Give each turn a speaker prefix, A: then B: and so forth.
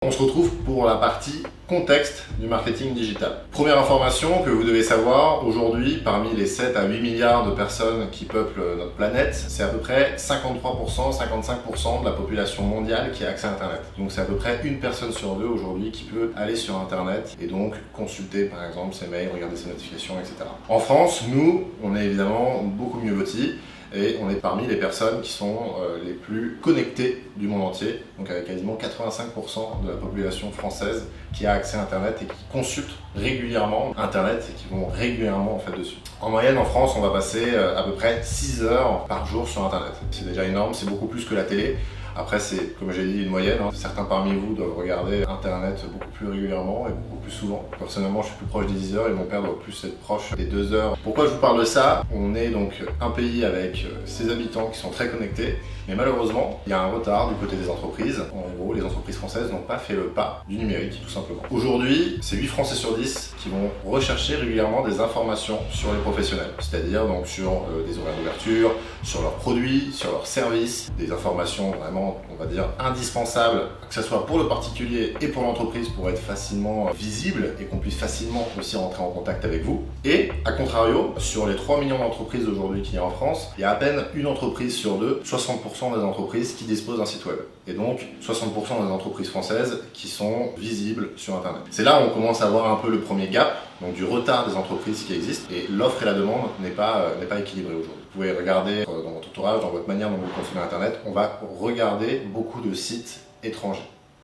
A: On se retrouve pour la partie contexte du marketing digital. Première information que vous devez savoir, aujourd'hui, parmi les 7 à 8 milliards de personnes qui peuplent notre planète, c'est à peu près 53%, 55% de la population mondiale qui a accès à Internet. Donc c'est à peu près une personne sur deux aujourd'hui qui peut aller sur Internet et donc consulter par exemple ses mails, regarder ses notifications, etc. En France, nous, on est évidemment beaucoup mieux lotis. Et on est parmi les personnes qui sont les plus connectées du monde entier, donc avec quasiment 85% de la population française qui a accès à Internet et qui consulte régulièrement Internet et qui vont régulièrement en fait dessus. En moyenne en France, on va passer à peu près 6 heures par jour sur Internet. C'est déjà énorme, c'est beaucoup plus que la télé. Après, c'est, comme j'ai dit, une moyenne. Certains parmi vous doivent regarder Internet beaucoup plus régulièrement et beaucoup plus souvent. Personnellement, je suis plus proche des 10 heures et mon père doit plus être proche des 2 heures. Pourquoi je vous parle de ça? On est donc un pays avec ses habitants qui sont très connectés, mais malheureusement, il y a un retard du côté des entreprises. En gros, les entreprises françaises n'ont pas fait le pas du numérique, tout simplement. Aujourd'hui, c'est 8 Français sur 10 qui vont rechercher régulièrement des informations sur les professionnels, c'est-à-dire donc sur des horaires d'ouverture, sur leurs produits, sur leurs services, des informations vraiment, on va dire, indispensables, que ce soit pour le particulier et pour l'entreprise, pour être facilement visible et qu'on puisse facilement aussi rentrer en contact avec vous. Et, à contrario, sur les 3 millions d'entreprises aujourd'hui qu'il y a en France, il y a à peine une entreprise sur deux, 60% des entreprises qui disposent d'un site web. Et donc, 60% des entreprises françaises qui sont visibles sur Internet. C'est là où on commence à voir un peu le premier gap, donc du retard des entreprises qui existent, et l'offre et la demande n'est pas équilibrée aujourd'hui. Vous pouvez regarder dans votre entourage, dans votre manière dont vous consommez Internet, on va regarder beaucoup de sites étrangers.